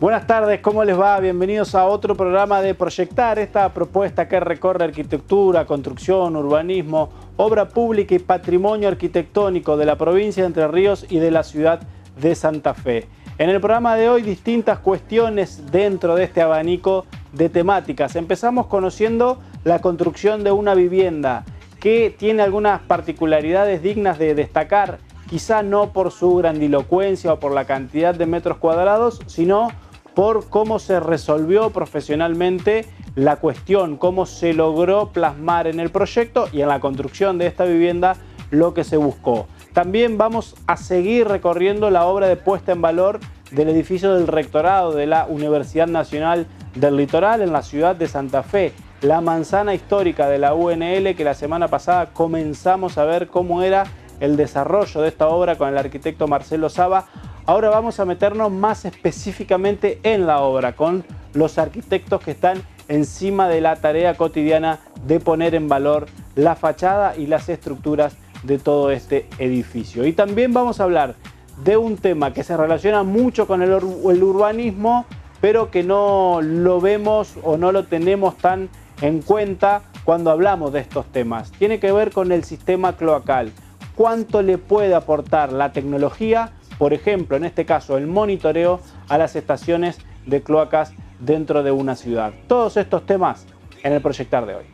Buenas tardes, ¿cómo les va? Bienvenidos a otro programa de Proyectar, esta propuesta que recorre arquitectura, construcción, urbanismo, obra pública y patrimonio arquitectónico de la provincia de Entre Ríos y de la ciudad de Santa Fe. En el programa de hoy, distintas cuestiones dentro de este abanico de temáticas. Empezamos conociendo la construcción de una vivienda que tiene algunas particularidades dignas de destacar, quizá no por su grandilocuencia o por la cantidad de metros cuadrados, sino por cómo se resolvió profesionalmente la cuestión, cómo se logró plasmar en el proyecto y en la construcción de esta vivienda lo que se buscó. También vamos a seguir recorriendo la obra de puesta en valor del edificio del rectorado de la Universidad Nacional del Litoral en la ciudad de Santa Fe, la manzana histórica de la UNL, que la semana pasada comenzamos a ver cómo era el desarrollo de esta obra con el arquitecto Marcelo Saba. Ahora vamos a meternos más específicamente en la obra con los arquitectos que están encima de la tarea cotidiana de poner en valor la fachada y las estructuras de todo este edificio. Y también vamos a hablar de un tema que se relaciona mucho con el urbanismo, pero que no lo vemos o no lo tenemos tan en cuenta cuando hablamos de estos temas. Tiene que ver con el sistema cloacal. ¿Cuánto le puede aportar la tecnología? Por ejemplo, en este caso, el monitoreo a las estaciones de cloacas dentro de una ciudad. Todos estos temas en el Proyectar de hoy.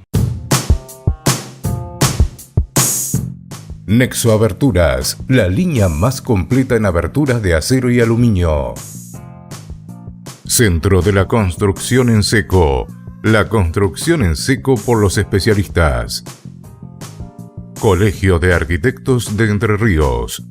Nexo Aberturas, la línea más completa en aberturas de acero y aluminio. Centro de la Construcción en Seco. La construcción en seco por los especialistas. Colegio de Arquitectos de Entre Ríos.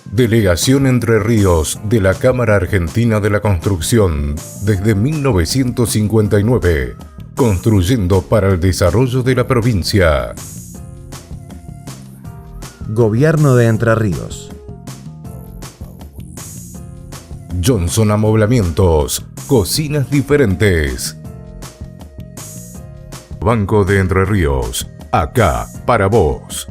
Delegación Entre Ríos de la Cámara Argentina de la Construcción desde 1959, construyendo para el desarrollo de la provincia. Gobierno de Entre Ríos. Johnson Amoblamientos, cocinas diferentes. Banco de Entre Ríos, acá para vos.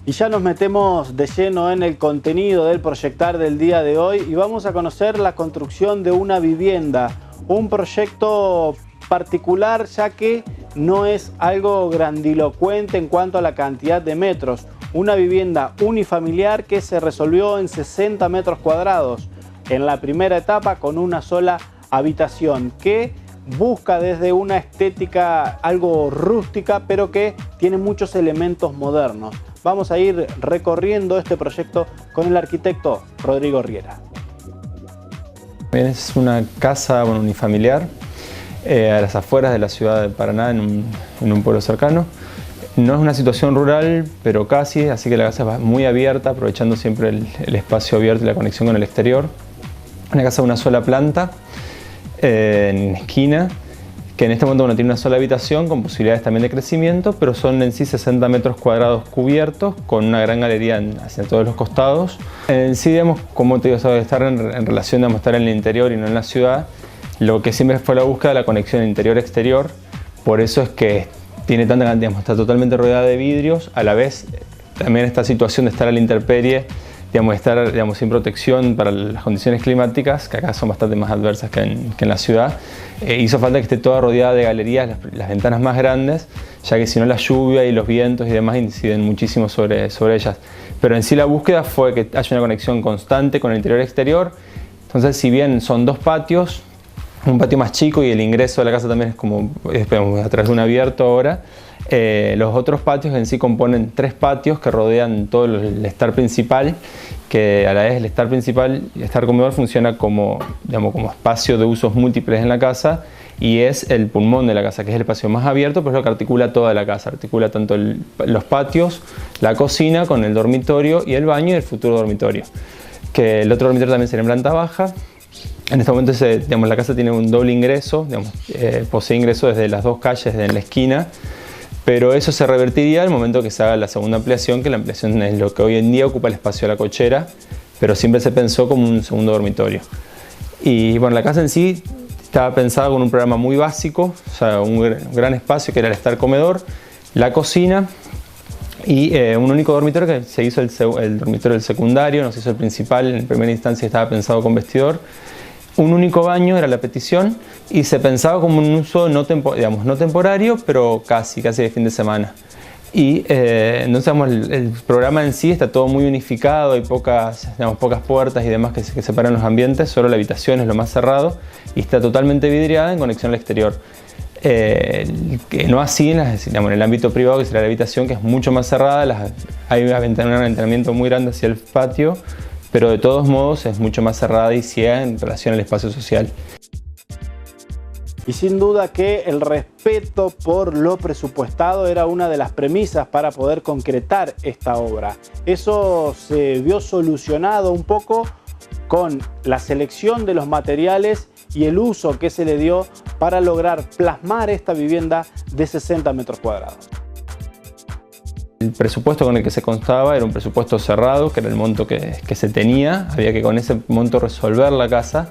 Y ya nos metemos de lleno en el contenido del Proyectar del día de hoy y vamos a conocer la construcción de una vivienda, un proyecto particular ya que no es algo grandilocuente en cuanto a la cantidad de metros. Una vivienda unifamiliar que se resolvió en 60 metros cuadrados en la primera etapa con una sola habitación que busca desde una estética algo rústica pero que tiene muchos elementos modernos. Vamos a ir recorriendo este proyecto con el arquitecto Rodrigo Riera. Es una casa unifamiliar a las afueras de la ciudad de Paraná, en un pueblo cercano. No es una situación rural, pero casi, así que la casa es muy abierta, aprovechando siempre el espacio abierto y la conexión con el exterior. Una casa de una sola planta, en esquina, que en este momento tiene una sola habitación con posibilidades también de crecimiento, pero son en sí 60 metros cuadrados cubiertos con una gran galería hacia todos los costados. En sí, digamos, como te digo, estar en relación de estar en el interior y no en la ciudad, lo que siempre fue la búsqueda de la conexión interior-exterior, por eso es que tiene tanta cantidad, está totalmente rodeada de vidrios, a la vez también esta situación de estar a la intemperie, estar sin protección para las condiciones climáticas, que acá son bastante más adversas que en la ciudad. Hizo falta que esté toda rodeada de galerías, las ventanas más grandes, ya que si no la lluvia y los vientos y demás inciden muchísimo sobre ellas. Pero en sí la búsqueda fue que haya una conexión constante con el interior-exterior. Entonces, si bien son dos patios, un patio más chico y el ingreso de la casa también es como a través de un abierto ahora, los otros patios en sí componen 3 patios que rodean todo el estar principal, que a la vez el estar principal y el estar comedor funciona como espacio de usos múltiples en la casa y es el pulmón de la casa, que es el espacio más abierto, pero es lo que articula toda la casa, articula tanto los patios, la cocina con el dormitorio y el baño y el futuro dormitorio. Que el otro dormitorio también sería en planta baja. En este momento la casa tiene un doble ingreso, posee ingreso desde las 2 calles de la esquina, pero eso se revertiría al momento que se haga la segunda ampliación, que la ampliación es lo que hoy en día ocupa el espacio de la cochera, pero siempre se pensó como un segundo dormitorio. Y bueno, la casa en sí estaba pensada con un programa muy básico, o sea, un gran espacio que era el estar comedor, la cocina y un único dormitorio que se hizo el dormitorio del secundario, no se hizo el principal, en primera instancia estaba pensado con vestidor. Un único baño era la petición y se pensaba como un uso no temporario, pero casi de fin de semana. Y entonces el programa en sí está todo muy unificado, hay pocas puertas y demás que separan los ambientes, solo la habitación es lo más cerrado y está totalmente vidriada en conexión al exterior. Que no así en el ámbito privado, que será la habitación, que es mucho más cerrada, hay un ventanamiento muy grande hacia el patio, pero de todos modos es mucho más cerrada y ciega en relación al espacio social. Y sin duda que el respeto por lo presupuestado era una de las premisas para poder concretar esta obra. Eso se vio solucionado un poco con la selección de los materiales y el uso que se le dio para lograr plasmar esta vivienda de 60 metros cuadrados. El presupuesto con el que se contaba era un presupuesto cerrado, que era el monto que se tenía. Había que con ese monto resolver la casa.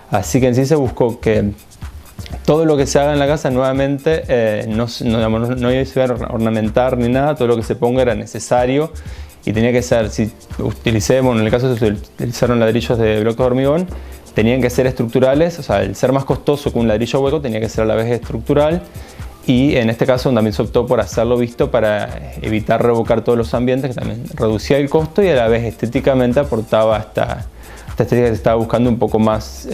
Así que en sí se buscó que todo lo que se haga en la casa nuevamente no se iba a ornamentar ni nada. Todo lo que se ponga era necesario y tenía que ser, si utilicemos, en el caso se utilizaron ladrillos de bloque de hormigón, tenían que ser estructurales. O sea, el ser más costoso que un ladrillo hueco tenía que ser a la vez estructural. Y en este caso también se optó por hacerlo visto para evitar revocar todos los ambientes, que también reducía el costo y a la vez estéticamente aportaba esta estética que se estaba buscando un poco más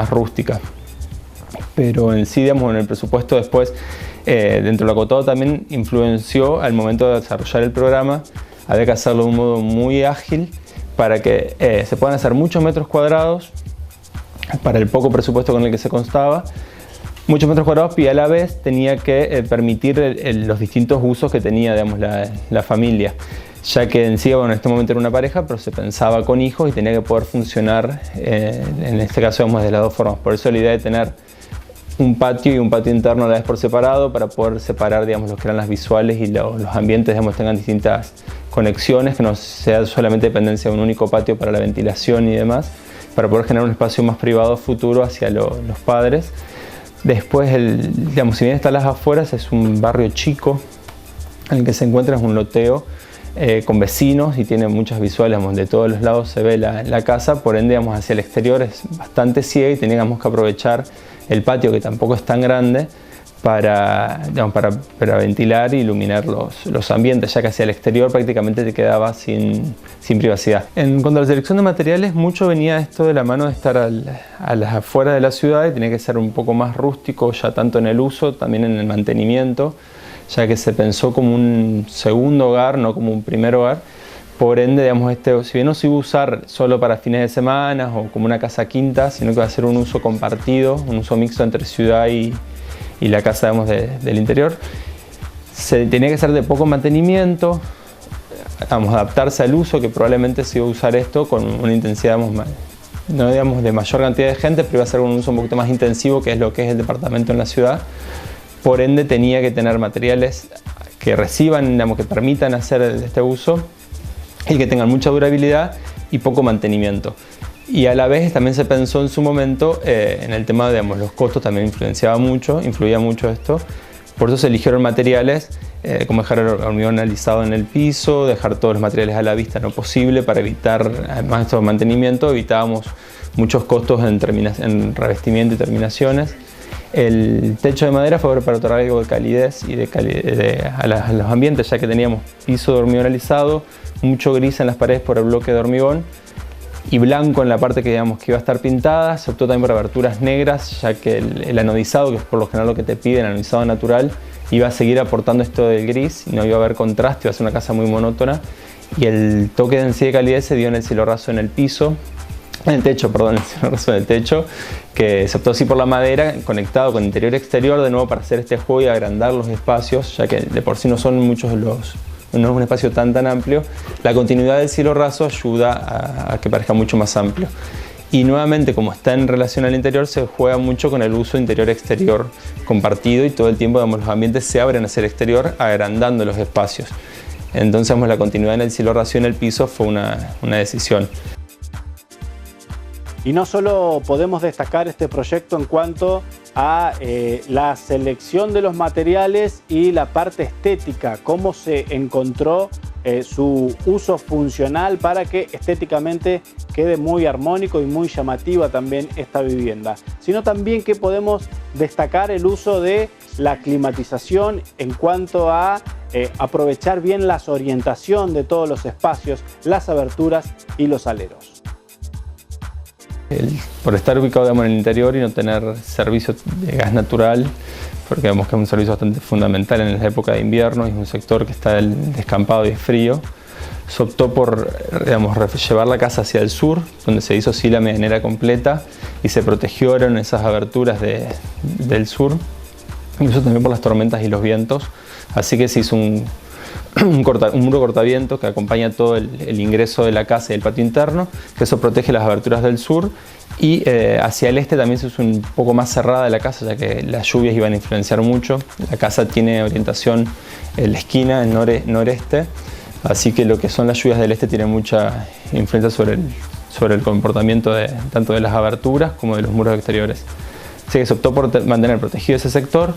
rústica. Pero en sí, digamos, en el presupuesto después, dentro de lo acotado también influenció al momento de desarrollar el programa. Había que hacerlo de un modo muy ágil para que se puedan hacer muchos metros cuadrados para el poco presupuesto con el que se constaba. Muchos metros cuadrados y a la vez tenía que permitir los distintos usos que tenía, digamos, la familia, ya que en sí, bueno, en este momento era una pareja, pero se pensaba con hijos y tenía que poder funcionar, en este caso, digamos, de las dos formas. Por eso la idea de tener un patio y un patio interno a la vez por separado, para poder separar, digamos, lo que eran las visuales y los ambientes, digamos, tengan distintas conexiones, que no sea solamente dependencia de un único patio para la ventilación y demás, para poder generar un espacio más privado futuro hacia los padres. Después, digamos, si bien está a las afueras, es un barrio chico en el que se encuentra, es un loteo con vecinos y tiene muchas visuales, digamos, de todos los lados se ve la casa, por ende, digamos, hacia el exterior es bastante ciega y teníamos que aprovechar el patio, que tampoco es tan grande, para ventilar e iluminar los ambientes, ya que hacia el exterior prácticamente te quedaba sin privacidad. En cuanto a la selección de materiales, mucho venía esto de la mano de estar a las afueras de la ciudad y tenía que ser un poco más rústico, ya tanto en el uso, también en el mantenimiento, ya que se pensó como un segundo hogar, no como un primer hogar. Por ende, digamos, si bien no se iba a usar solo para fines de semana o como una casa quinta, sino que va a ser un uso compartido, un uso mixto entre ciudad y la casa, digamos, del interior. Se tenía que ser de poco mantenimiento, vamos, adaptarse al uso, que probablemente se iba a usar esto con una intensidad, no digamos de mayor cantidad de gente, pero iba a ser un uso un poquito más intensivo, que es lo que es el departamento en la ciudad. Por ende, tenía que tener materiales que reciban, digamos, que permitan hacer este uso y que tengan mucha durabilidad y poco mantenimiento. Y a la vez también se pensó en su momento en el tema de, digamos, los costos, también influía mucho esto. Por eso se eligieron materiales como dejar el hormigón alisado en el piso, dejar todos los materiales a la vista no posible para evitar, además de esto de mantenimiento, evitábamos muchos costos en revestimiento y terminaciones. El techo de madera fue para otorgar algo de calidez y a los ambientes, ya que teníamos piso de hormigón alisado, mucho gris en las paredes por el bloque de hormigón y blanco en la parte que, digamos, que iba a estar pintada. Se optó también por aberturas negras, ya que el anodizado, que es por lo general lo que te piden, el anodizado natural, iba a seguir aportando esto del gris y no iba a haber contraste, iba a ser una casa muy monótona. Y el toque de densidad y calidez se dio en el cielo raso en el piso, en el techo, que se optó así por la madera, conectado con interior y exterior, de nuevo para hacer este juego y agrandar los espacios, ya que de por sí no son muchos no es un espacio tan amplio. La continuidad del cielo raso ayuda a que parezca mucho más amplio. Y nuevamente, como está en relación al interior, se juega mucho con el uso interior-exterior compartido y todo el tiempo, digamos, los ambientes se abren hacia el exterior, agrandando los espacios. Entonces, digamos, la continuidad en el cielo raso y en el piso fue una decisión. Y no solo podemos destacar este proyecto en cuanto a la selección de los materiales y la parte estética, cómo se encontró su uso funcional para que estéticamente quede muy armónico y muy llamativa también esta vivienda, sino también que podemos destacar el uso de la climatización en cuanto a aprovechar bien la orientación de todos los espacios, las aberturas y los aleros. Por estar ubicado en el interior y no tener servicio de gas natural, porque vemos que es un servicio bastante fundamental en la época de invierno y es un sector que está descampado y frío, se optó por llevar la casa hacia el sur, donde se hizo sí la medianera completa y se protegieron esas aberturas del sur, incluso también por las tormentas y los vientos, así que se hizo un muro cortavientos que acompaña todo el ingreso de la casa y el patio interno, que eso protege las aberturas del sur, y hacia el este también se hizo un poco más cerrada la casa, ya que las lluvias iban a influenciar mucho. La casa tiene orientación en la esquina, el noreste, así que lo que son las lluvias del este tienen mucha influencia sobre el comportamiento tanto de las aberturas como de los muros exteriores. Así que se optó por mantener protegido ese sector,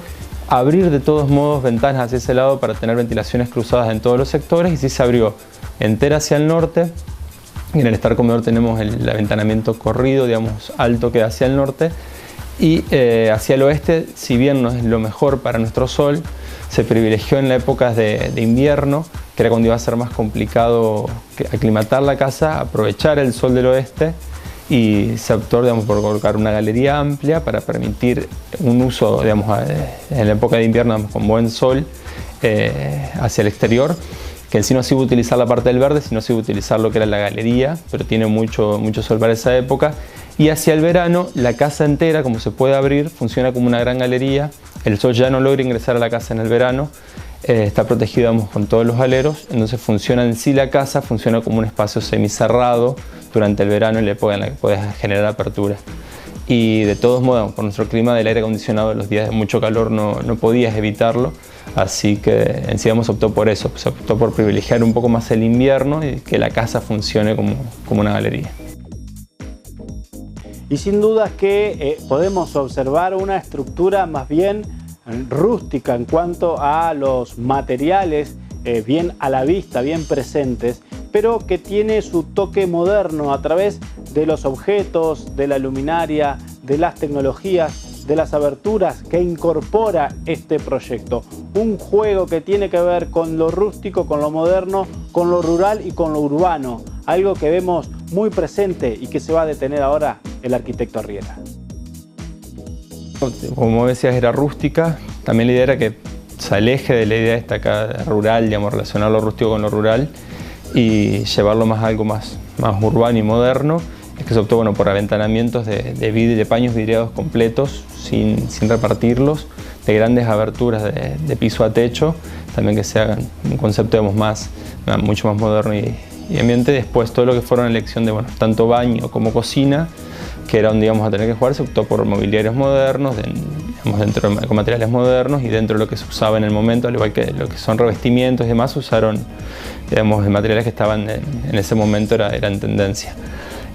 abrir de todos modos ventanas hacia ese lado para tener ventilaciones cruzadas en todos los sectores, y sí se abrió entera hacia el norte. En el Star Comedor tenemos el aventanamiento corrido, digamos, alto, que hacia el norte, y hacia el oeste, si bien no es lo mejor para nuestro sol, se privilegió en las épocas de invierno, que era cuando iba a ser más complicado aclimatar la casa, aprovechar el sol del oeste, y se optó, digamos, por colocar una galería amplia para permitir un uso, digamos, en la época de invierno, digamos, con buen sol hacia el exterior, que en sí no se iba a utilizar la parte del verde, sino se iba a utilizar lo que era la galería, pero tiene mucho sol para esa época. Y hacia el verano, la casa entera, como se puede abrir, funciona como una gran galería. El sol ya no logra ingresar a la casa en el verano, está protegido, digamos, con todos los aleros, entonces funciona en sí la casa, funciona como un espacio semicerrado durante el verano, en la época en la que puedes generar apertura. Y de todos modos, por nuestro clima del aire acondicionado, los días de mucho calor no podías evitarlo, así que en sí optó por eso, se optó por privilegiar un poco más el invierno y que la casa funcione como una galería. Y sin duda que podemos observar una estructura más bien rústica en cuanto a los materiales, bien a la vista, bien presentes, pero que tiene su toque moderno a través de los objetos, de la luminaria, de las tecnologías, de las aberturas que incorpora este proyecto. Un juego que tiene que ver con lo rústico, con lo moderno, con lo rural y con lo urbano. Algo que vemos muy presente y que se va a detener ahora el arquitecto Arrieta. Como decías, era rústica. También la idea era que se aleje de la idea esta acá rural, digamos, relacionar lo rústico con lo rural y llevarlo más a algo más urbano y moderno. Es que se optó, bueno, por aventanamientos de paños vidriados completos, sin repartirlos, de grandes aberturas de piso a techo, también que se hagan un concepto, digamos, mucho más moderno y ambiente. Después todo lo que fueron elección de, bueno, tanto baño como cocina, que era donde íbamos a tener que jugar, se optó por mobiliarios modernos, con materiales modernos, y dentro de lo que se usaba en el momento, al igual que lo que son revestimientos y demás, usaron, digamos, materiales que estaban en ese momento eran tendencia.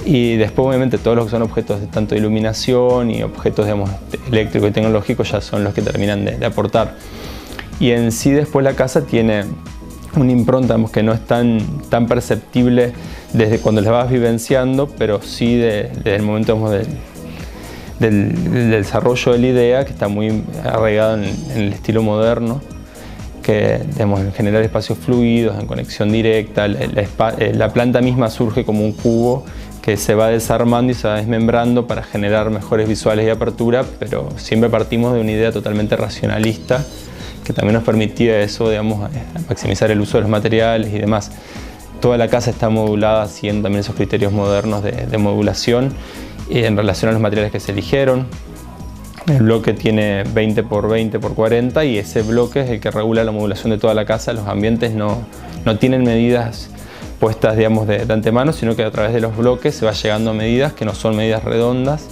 Y después, obviamente, todos los que son objetos de tanto de iluminación y objetos, digamos, eléctricos y tecnológicos ya son los que terminan de aportar. Y en sí después la casa tiene una impronta, digamos, que no es tan perceptible desde cuando la vas vivenciando, pero sí desde el momento, digamos, del desarrollo de la idea, que está muy arraigado en el estilo moderno, que, digamos, en generar espacios fluidos, en conexión directa. La planta misma surge como un cubo que se va desarmando y se va desmembrando para generar mejores visuales y apertura, pero siempre partimos de una idea totalmente racionalista, que también nos permitía eso, digamos, maximizar el uso de los materiales y demás. Toda la casa está modulada siguiendo también esos criterios modernos de modulación en relación a los materiales que se eligieron. El bloque tiene 20 por 20 por 40 y ese bloque es el que regula la modulación de toda la casa. Los ambientes no tienen medidas puestas, digamos, de antemano, sino que a través de los bloques se va llegando a medidas que no son medidas redondas,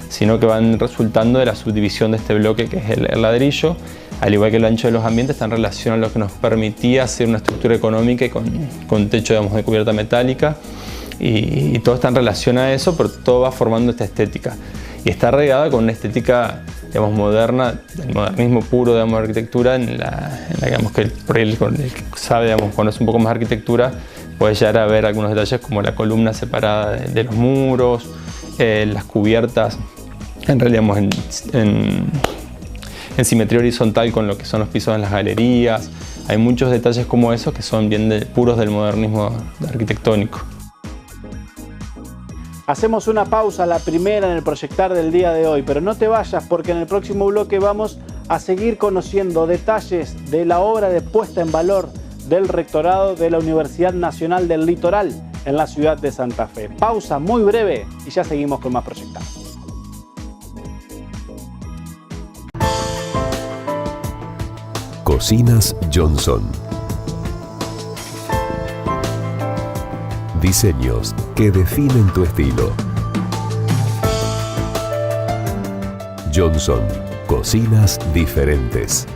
sino que van resultando de la subdivisión de este bloque, que es el ladrillo. Al igual que el ancho de los ambientes, está en relación a lo que nos permitía hacer una estructura económica y con techo, digamos, de cubierta metálica. y todo está en relación a eso, pero todo va formando esta estética. Y está regada con una estética, digamos, moderna, del modernismo puro, digamos, de arquitectura, en la digamos, que por ahí el que sabe, digamos, conoce un poco más de arquitectura, puede llegar a ver algunos detalles como la columna separada de los muros, las cubiertas, en realidad, digamos, en simetría horizontal con lo que son los pisos en las galerías. Hay muchos detalles como esos que son bien puros del modernismo arquitectónico. Hacemos una pausa, la primera en el proyectar del día de hoy, pero no te vayas porque en el próximo bloque vamos a seguir conociendo detalles de la obra de puesta en valor del rectorado de la Universidad Nacional del Litoral en la ciudad de Santa Fe. Pausa muy breve y ya seguimos con más Proyectar. Cocinas Johnson. Diseños que definen tu estilo. Johnson, cocinas diferentes.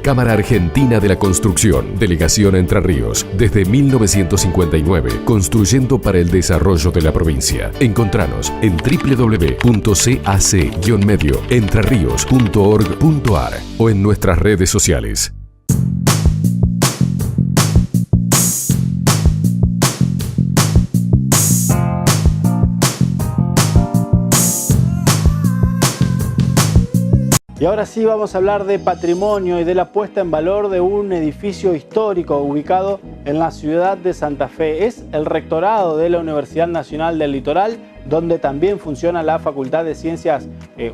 Cámara Argentina de la Construcción, Delegación Entre Ríos, desde 1959, construyendo para el desarrollo de la provincia. Encontranos en www.cac-medioentreríos.org.ar o en nuestras redes sociales. Y ahora sí vamos a hablar de patrimonio y de la puesta en valor de un edificio histórico ubicado en la ciudad de Santa Fe. Es el rectorado de la Universidad Nacional del Litoral, donde también funciona la Facultad de Ciencias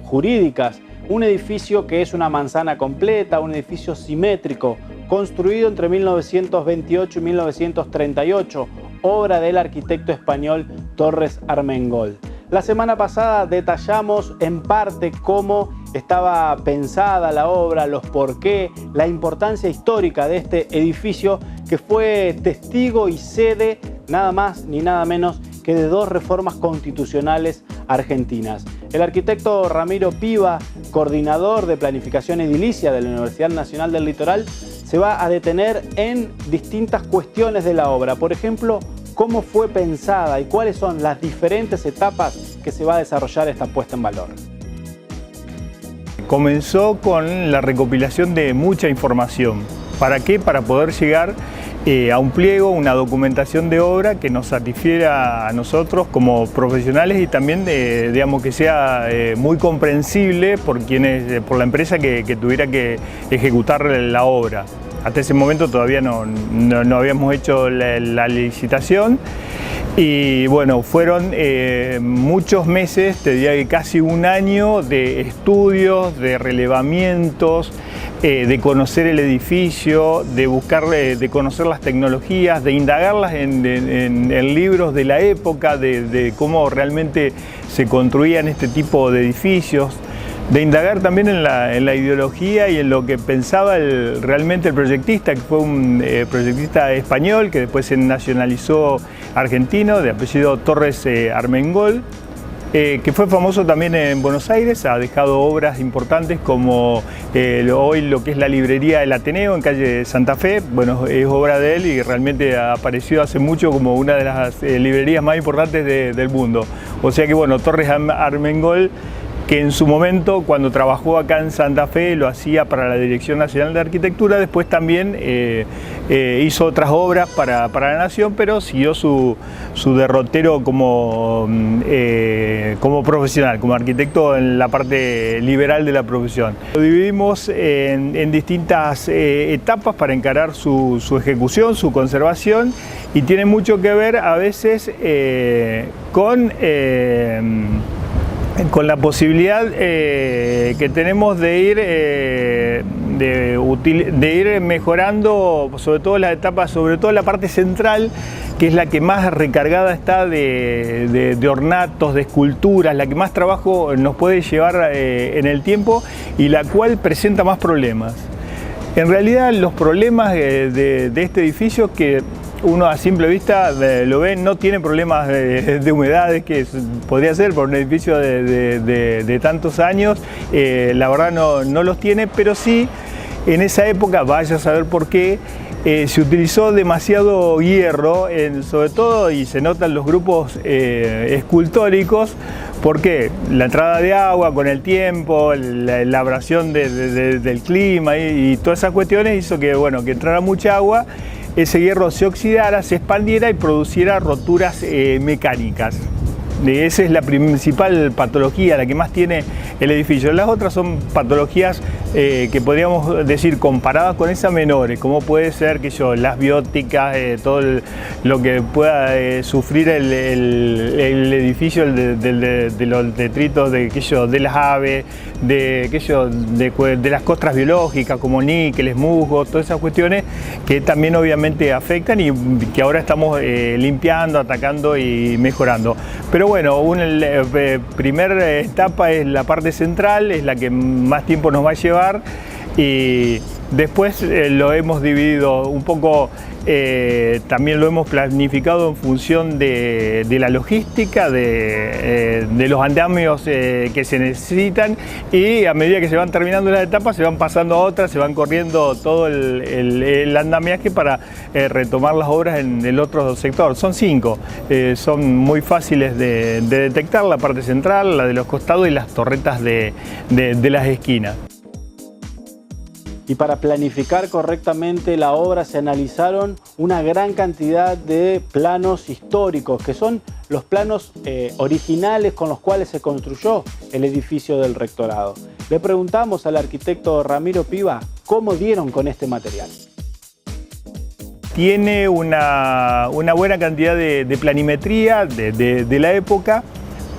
Jurídicas. Un edificio que es una manzana completa, un edificio simétrico, construido entre 1928 y 1938, obra del arquitecto español Torres Armengol. La semana pasada detallamos en parte cómo estaba pensada la obra, los porqué, la importancia histórica de este edificio que fue testigo y sede nada más ni nada menos que de 2 reformas constitucionales argentinas. El arquitecto Ramiro Piva, coordinador de planificación edilicia de la Universidad Nacional del Litoral, se va a detener en distintas cuestiones de la obra. Por ejemplo, cómo fue pensada y cuáles son las diferentes etapas que se va a desarrollar esta puesta en valor. Comenzó con la recopilación de mucha información. ¿Para qué? Para poder llegar a un pliego, una documentación de obra que nos satisfiera a nosotros como profesionales y también digamos, que sea muy comprensible por la empresa que tuviera que ejecutar la obra. Hasta ese momento todavía no habíamos hecho la licitación y bueno, fueron muchos meses, te diría que casi un año de estudios, de relevamientos, de conocer el edificio, de buscar, de conocer las tecnologías, de indagarlas en libros de la época, de cómo realmente se construían este tipo de edificios, de indagar también en la ideología y en lo que pensaba realmente el proyectista, que fue un proyectista español que después se nacionalizó argentino, de apellido Torres Armengol, que fue famoso también en Buenos Aires. Ha dejado obras importantes como hoy lo que es la librería El Ateneo en calle Santa Fe. Bueno, es obra de él y realmente ha aparecido hace mucho como una de las librerías más importantes del mundo. O sea que bueno, Torres Armengol, que en su momento, cuando trabajó acá en Santa Fe, lo hacía para la Dirección Nacional de Arquitectura, después también hizo otras obras para la Nación, pero siguió su derrotero como profesional, como arquitecto en la parte liberal de la profesión. Lo dividimos en distintas etapas para encarar su ejecución, su conservación, y tiene mucho que ver a veces con la posibilidad que tenemos de ir mejorando, sobre todo las etapas, sobre todo la parte central, que es la que más recargada está de ornatos, de esculturas, la que más trabajo nos puede llevar en el tiempo y la cual presenta más problemas. En realidad los problemas de este edificio, que uno a simple vista lo ve, no tiene problemas de humedades, que podría ser por un edificio de tantos años, la verdad no los tiene, pero sí en esa época, vaya a saber por qué, se utilizó demasiado hierro, sobre todo, y se notan los grupos escultóricos, porque la entrada de agua con el tiempo, la abrasión del clima y todas esas cuestiones hizo que, bueno, que entrara mucha agua, ese hierro se oxidara, se expandiera y produciera roturas mecánicas. Esa es la principal patología, la que más tiene el edificio. Las otras son patologías que podríamos decir comparadas con esas menores, como puede ser las bióticas, todo lo que pueda sufrir el edificio de los detritos de las aves, de las costras biológicas como níqueles, musgos, todas esas cuestiones que también obviamente afectan y que ahora estamos limpiando, atacando y mejorando. Pero bueno, una primera etapa es la parte central, es la que más tiempo nos va a llevar, y después lo hemos dividido un poco, también lo hemos planificado en función de la logística, de los andamios que se necesitan, y a medida que se van terminando las etapas se van pasando a otras, se van corriendo todo el andamiaje para retomar las obras en el otro sector. Son 5, son muy fáciles de detectar: la parte central, la de los costados y las torretas de las esquinas. Y para planificar correctamente la obra se analizaron una gran cantidad de planos históricos, que son los planos originales con los cuales se construyó el edificio del rectorado. Le preguntamos al arquitecto Ramiro Piva cómo dieron con este material. Tiene una buena cantidad de planimetría de la época,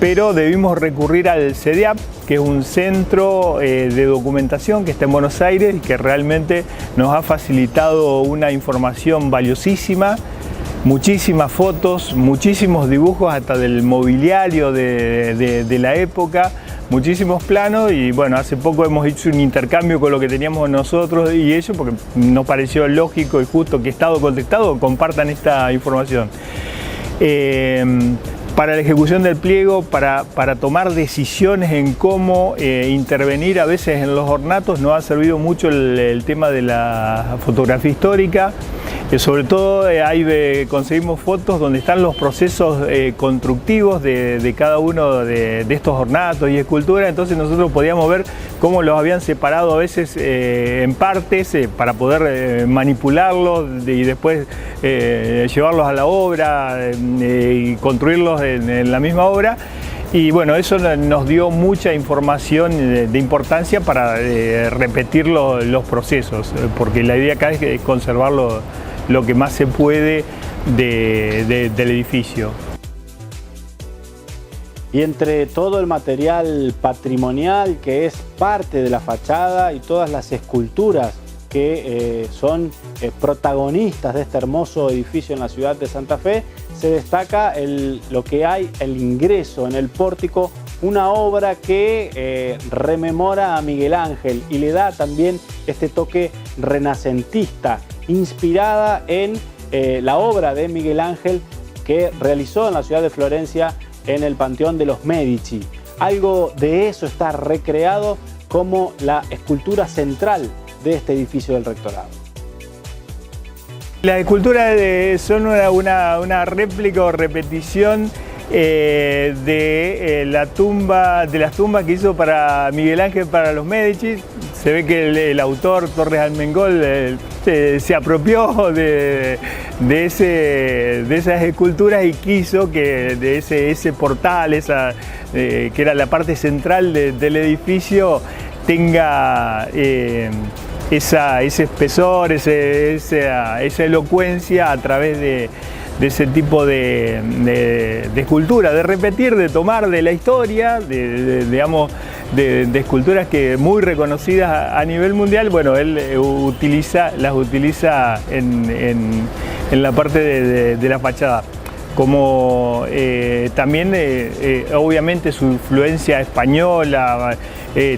pero debimos recurrir al CEDIAP, que es un centro de documentación que está en Buenos Aires y que realmente nos ha facilitado una información valiosísima, muchísimas fotos, muchísimos dibujos hasta del mobiliario de la época, muchísimos planos, y bueno, hace poco hemos hecho un intercambio con lo que teníamos nosotros y ellos, porque nos pareció lógico y justo que Estado contestado compartan esta información. Para la ejecución del pliego, para tomar decisiones en cómo intervenir a veces en los ornatos, nos ha servido mucho el tema de la fotografía histórica. Sobre todo conseguimos fotos donde están los procesos constructivos de cada uno de estos ornatos y esculturas, entonces nosotros podíamos ver cómo los habían separado a veces en partes para poder manipularlos y después llevarlos a la obra y construirlos en la misma obra. Y bueno, eso nos dio mucha información de importancia para repetir los procesos, porque la idea acá es conservar lo que más se puede del edificio. Y entre todo el material patrimonial que es parte de la fachada y todas las esculturas que son protagonistas de este hermoso edificio en la ciudad de Santa Fe, se destaca lo que hay, el ingreso en el pórtico, una obra que rememora a Miguel Ángel y le da también este toque renacentista, inspirada en la obra de Miguel Ángel que realizó en la ciudad de Florencia en el Panteón de los Medici. Algo de eso está recreado como la escultura central de este edificio del rectorado. Las esculturas son una réplica o repetición de las tumbas que hizo para Miguel Ángel para los Medici. Se ve que el autor Torres Armengol se apropió de esas esculturas y quiso que de ese portal, que era la parte central del edificio, tenga ese espesor, esa elocuencia a través de ese tipo de escultura, de repetir, de tomar de la historia, digamos, de esculturas que muy reconocidas a nivel mundial. Bueno, él las utiliza en la parte de la fachada. Como también obviamente su influencia española,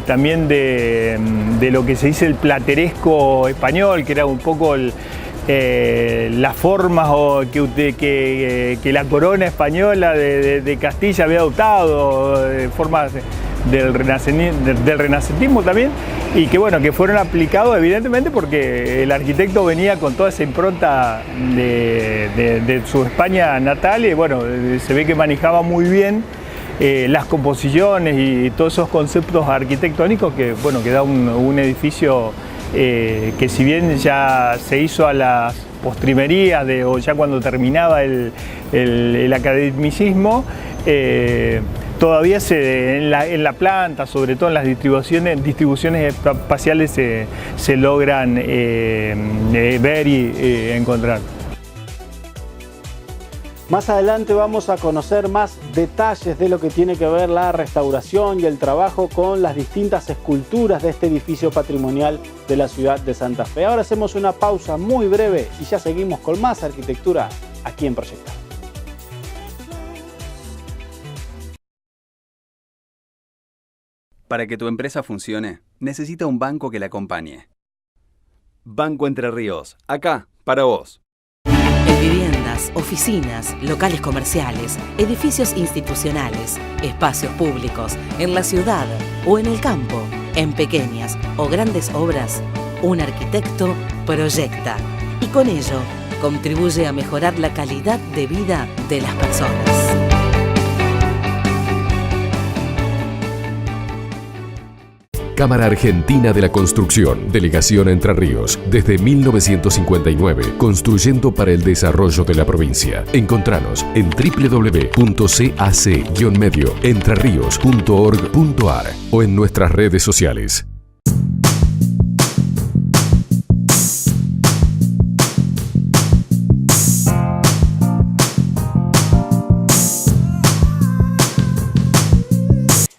también de lo que se dice el plateresco español, que era un poco las formas que la corona española de Castilla había adoptado, formas del renacentismo también, y que bueno, que fueron aplicados evidentemente porque el arquitecto venía con toda esa impronta de su España natal, y bueno, se ve que manejaba muy bien las composiciones y todos esos conceptos arquitectónicos que bueno, que da un edificio que si bien ya se hizo a las postrimerías o ya cuando terminaba el academicismo, todavía en la planta, sobre todo en las distribuciones espaciales, se logran ver y encontrar. Más adelante vamos a conocer más detalles de lo que tiene que ver la restauración y el trabajo con las distintas esculturas de este edificio patrimonial de la ciudad de Santa Fe. Ahora hacemos una pausa muy breve y ya seguimos con más arquitectura aquí en Proyectar. Para que tu empresa funcione, necesita un banco que la acompañe. Banco Entre Ríos, acá, para vos. En viviendas, oficinas, locales comerciales, edificios institucionales, espacios públicos, en la ciudad o en el campo, en pequeñas o grandes obras, un arquitecto proyecta y con ello contribuye a mejorar la calidad de vida de las personas. Cámara Argentina de la Construcción, Delegación Entre Ríos, desde 1959, construyendo para el desarrollo de la provincia. Encontranos en www.cac-medioentreríos.org.ar o en nuestras redes sociales.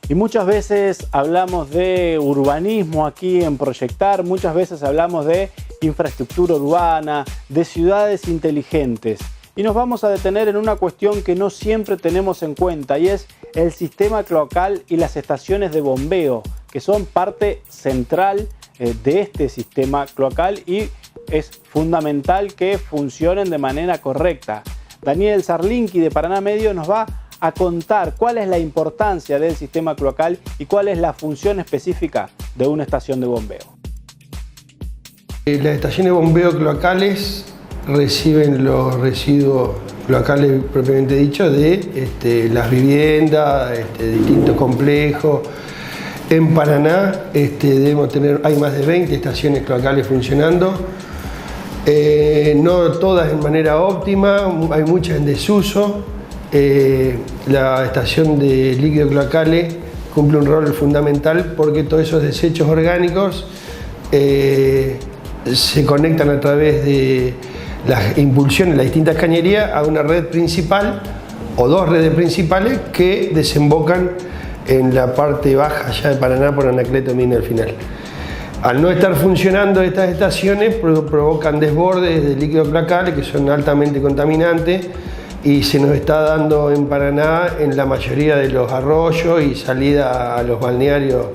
Y muchas veces hablamos de urbanismo aquí en Proyectar, muchas veces hablamos de infraestructura urbana, de ciudades inteligentes. Y nos vamos a detener en una cuestión que no siempre tenemos en cuenta, y es el sistema cloacal y las estaciones de bombeo, que son parte central de este sistema cloacal y es fundamental que funcionen de manera correcta. Daniel Zarlinki de Paraná Medio nos va a contar cuál es la importancia del sistema cloacal y cuál es la función específica de una estación de bombeo. Las estaciones de bombeo cloacales reciben los residuos cloacales propiamente dicho de las viviendas, distintos complejos. En Paraná hay más de 20 estaciones cloacales funcionando. No todas en manera óptima, hay muchas en desuso. La estación de líquidos cloacales cumple un rol fundamental porque todos esos desechos orgánicos se conectan a través de las impulsiones, las distintas cañerías, a una red principal o dos redes principales que desembocan en la parte baja allá de Paraná por Anacleto Mina al final. Al no estar funcionando estas estaciones provocan desbordes de líquidos cloacales que son altamente contaminantes y se nos está dando en Paraná en la mayoría de los arroyos y salida a los balnearios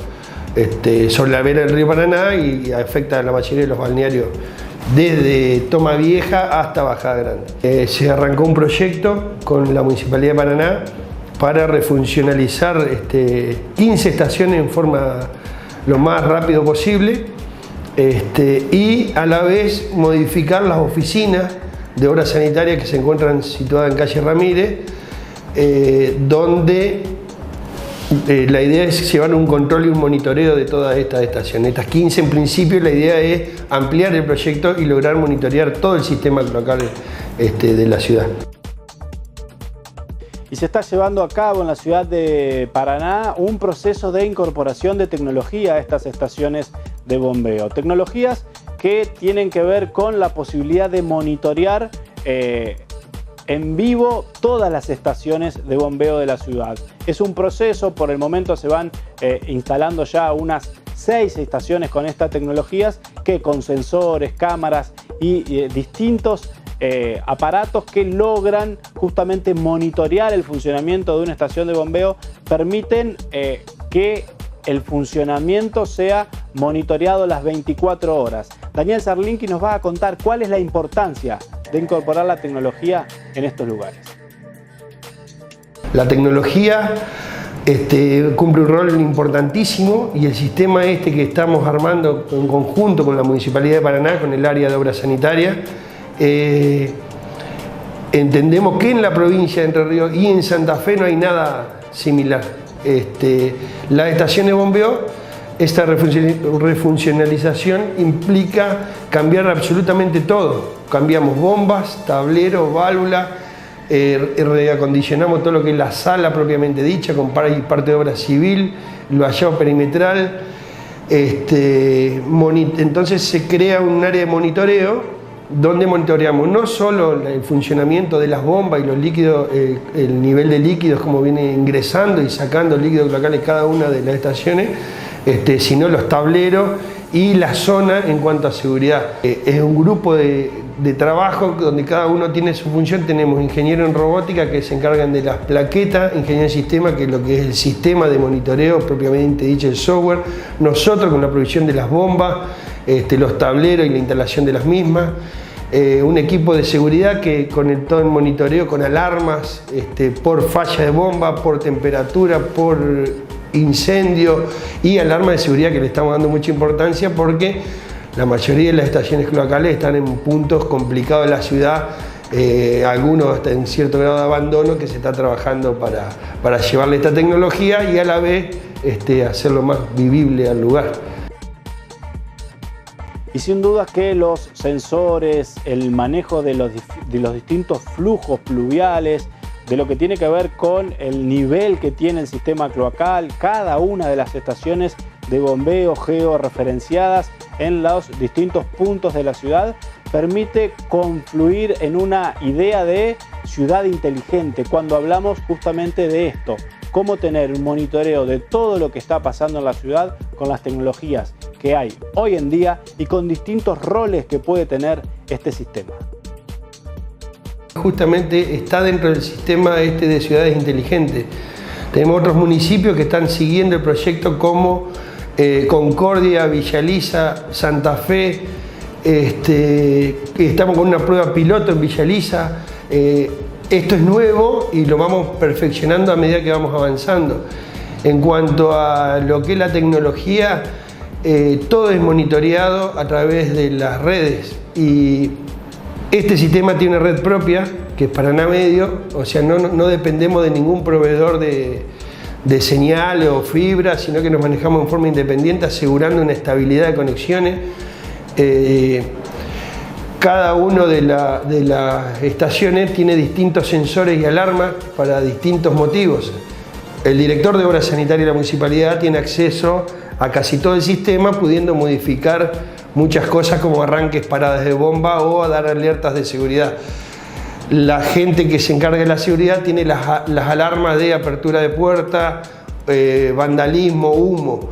sobre la vera del río Paraná y afecta a la mayoría de los balnearios desde Toma Vieja hasta Bajada Grande. Se arrancó un proyecto con la Municipalidad de Paraná para refuncionalizar 15 estaciones en forma lo más rápido posible y a la vez modificar las oficinas de obras sanitarias que se encuentran situadas en calle Ramírez, donde la idea es llevar un control y un monitoreo de todas estas estaciones. Estas 15 en principio, la idea es ampliar el proyecto y lograr monitorear todo el sistema cloacal de la ciudad. Y se está llevando a cabo en la ciudad de Paraná un proceso de incorporación de tecnología a estas estaciones de bombeo. Tecnologías que tienen que ver con la posibilidad de monitorear en vivo todas las estaciones de bombeo de la ciudad. Es un proceso, por el momento se van instalando ya unas 6 estaciones con estas tecnologías que con sensores, cámaras y distintos aparatos que logran justamente monitorear el funcionamiento de una estación de bombeo, permiten que el funcionamiento sea monitoreado las 24 horas. Daniel Zarlinki nos va a contar cuál es la importancia de incorporar la tecnología en estos lugares. La tecnología cumple un rol importantísimo, y el sistema que estamos armando en conjunto con la Municipalidad de Paraná, con el área de obra sanitaria, entendemos que en la provincia de Entre Ríos y en Santa Fe no hay nada similar. Las estaciones de bombeo, esta refuncionalización implica cambiar absolutamente todo. Cambiamos bombas, tableros, válvulas, reacondicionamos todo lo que es la sala propiamente dicha, con parte de obra civil, el vallado perimetral. Entonces se crea un área de monitoreo donde monitoreamos no solo el funcionamiento de las bombas y los líquidos, el nivel de líquidos, como viene ingresando y sacando líquidos locales cada una de las estaciones, sino los tableros y la zona en cuanto a seguridad. Es un grupo de trabajo donde cada uno tiene su función. Tenemos ingenieros en robótica que se encargan de las plaquetas, ingenieros en sistema, que es lo que es el sistema de monitoreo propiamente dicho, el software. Nosotros con la provisión de las bombas, los tableros y la instalación de las mismas. Un equipo de seguridad que con todo el monitoreo, con alarmas por falla de bomba, por temperatura, por incendio, y alarma de seguridad que le estamos dando mucha importancia porque la mayoría de las estaciones cloacales están en puntos complicados de la ciudad, algunos hasta en cierto grado de abandono, que se está trabajando para llevarle esta tecnología y a la vez hacerlo más vivible al lugar. Y sin duda que los sensores, el manejo de los distintos flujos pluviales, de lo que tiene que ver con el nivel que tiene el sistema cloacal, cada una de las estaciones de bombeo georreferenciadas en los distintos puntos de la ciudad, permite confluir en una idea de ciudad inteligente cuando hablamos justamente de esto. Cómo tener un monitoreo de todo lo que está pasando en la ciudad con las tecnologías que hay hoy en día y con distintos roles que puede tener este sistema. Justamente está dentro del sistema de ciudades inteligentes. Tenemos otros municipios que están siguiendo el proyecto como Concordia, Villa Elisa, Santa Fe. Estamos con una prueba piloto en Villa Elisa. Esto es nuevo y lo vamos perfeccionando a medida que vamos avanzando. En cuanto a lo que es la tecnología, todo es monitoreado a través de las redes, y este sistema tiene una red propia que es Paraná Medio, o sea, no dependemos de ningún proveedor de señal o fibra, sino que nos manejamos en forma independiente, asegurando una estabilidad de conexiones. Cada una de las estaciones tiene distintos sensores y alarmas para distintos motivos. El director de obra sanitaria de la municipalidad tiene acceso a casi todo el sistema, pudiendo modificar muchas cosas como arranques, paradas de bomba o a dar alertas de seguridad. La gente que se encarga de la seguridad tiene las alarmas de apertura de puerta, vandalismo, humo.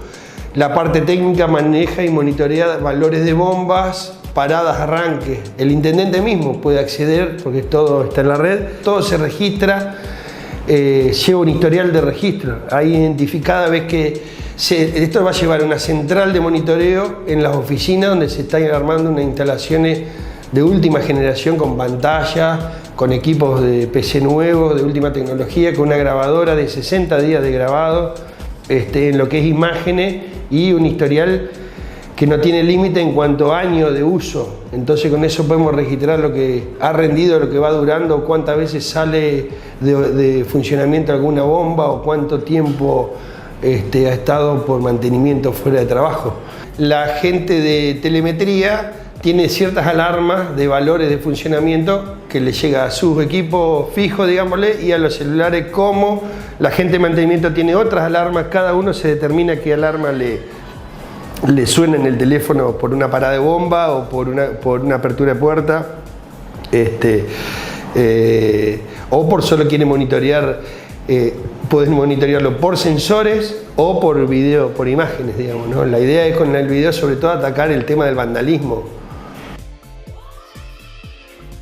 La parte técnica maneja y monitorea valores de bombas, paradas, arranques. El intendente mismo puede acceder, porque todo está en la red, todo se registra, lleva un historial de registro. Ahí identificada vez que esto va a llevar a una central de monitoreo en las oficinas, donde se están armando unas instalaciones de última generación con pantalla, con equipos de PC nuevos, de última tecnología, con una grabadora de 60 días de grabado, en lo que es imágenes, y un historial que no tiene límite en cuanto a años de uso. Entonces con eso podemos registrar lo que ha rendido, lo que va durando, cuántas veces sale de funcionamiento alguna bomba o cuánto tiempo ha estado por mantenimiento fuera de trabajo. La gente de telemetría tiene ciertas alarmas de valores de funcionamiento que le llega a sus equipos fijos, digámosle, y a los celulares. Como la gente de mantenimiento tiene otras alarmas, cada uno se determina qué alarma le suena en el teléfono por una parada de bomba o por una apertura de puerta, o por solo quiere monitorear. Pueden monitorearlo por sensores o por video, por imágenes, digamos, ¿no? La idea es con el video sobre todo atacar el tema del vandalismo.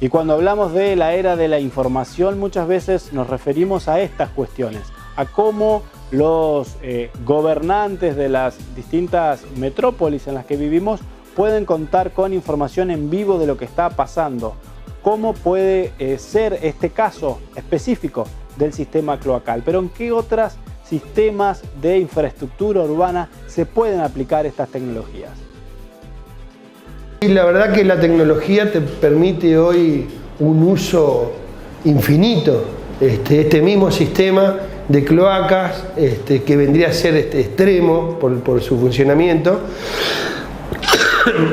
Y cuando hablamos de la era de la información, muchas veces nos referimos a estas cuestiones, a cómo los gobernantes de las distintas metrópolis en las que vivimos pueden contar con información en vivo de lo que está pasando. ¿Cómo puede ser este caso específico del sistema cloacal? Pero ¿en qué otras sistemas de infraestructura urbana se pueden aplicar estas tecnologías? Y la verdad que la tecnología te permite hoy un uso infinito. Este mismo sistema de cloacas, que vendría a ser extremo por su funcionamiento,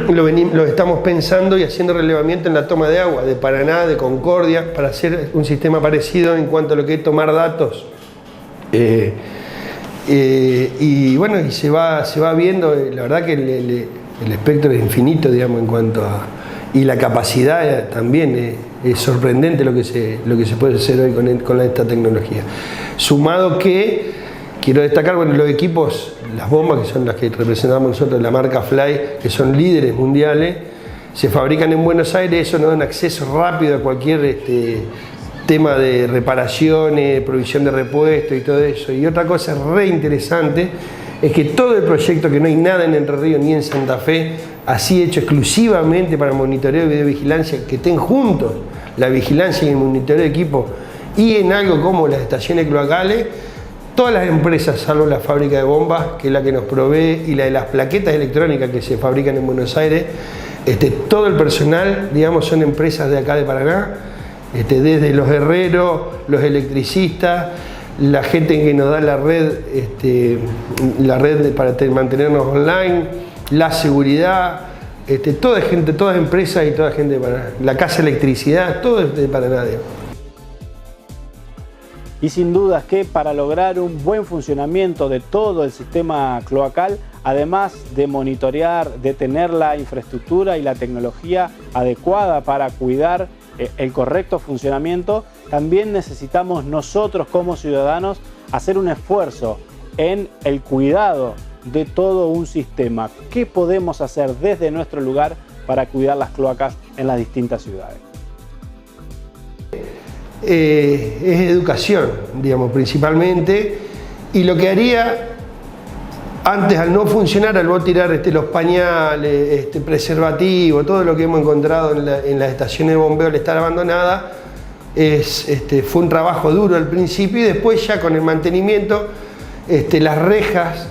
lo estamos pensando y haciendo relevamiento en la toma de agua de Paraná, de Concordia, para hacer un sistema parecido en cuanto a lo que es tomar datos. Y bueno, y se va viendo, la verdad que el espectro es infinito, digamos, en cuanto a... Y la capacidad también es sorprendente lo que se puede hacer hoy con esta tecnología. Sumado que, quiero destacar, bueno, los equipos, las bombas, que son las que representamos nosotros, la marca Fly, que son líderes mundiales, se fabrican en Buenos Aires, eso nos da un acceso rápido a cualquier tema de reparaciones, provisión de repuestos y todo eso. Y otra cosa re interesante es que todo el proyecto, que no hay nada en Entre Ríos ni en Santa Fe, así hecho exclusivamente para monitoreo y videovigilancia, que estén juntos la vigilancia y el monitoreo de equipo, y en algo como las estaciones cloacales, todas las empresas, salvo la fábrica de bombas, que es la que nos provee, y la de las plaquetas electrónicas que se fabrican en Buenos Aires, todo el personal, digamos, son empresas de acá de Paraná, desde los herreros, los electricistas, la gente que nos da la red para mantenernos online, la seguridad, toda gente, todas empresas y toda gente de Paraná. La casa electricidad, todo es de Paraná. Y sin dudas que para lograr un buen funcionamiento de todo el sistema cloacal, además de monitorear, de tener la infraestructura y la tecnología adecuada para cuidar el correcto funcionamiento, también necesitamos nosotros como ciudadanos hacer un esfuerzo en el cuidado de todo un sistema. ¿Qué podemos hacer desde nuestro lugar para cuidar las cloacas en las distintas ciudades? Es educación, digamos, principalmente, y lo que haría antes, al no funcionar, al vos tirar los pañales, preservativo, todo lo que hemos encontrado en las estaciones de bombeo al estar abandonada, fue un trabajo duro al principio, y después ya con el mantenimiento, las rejas,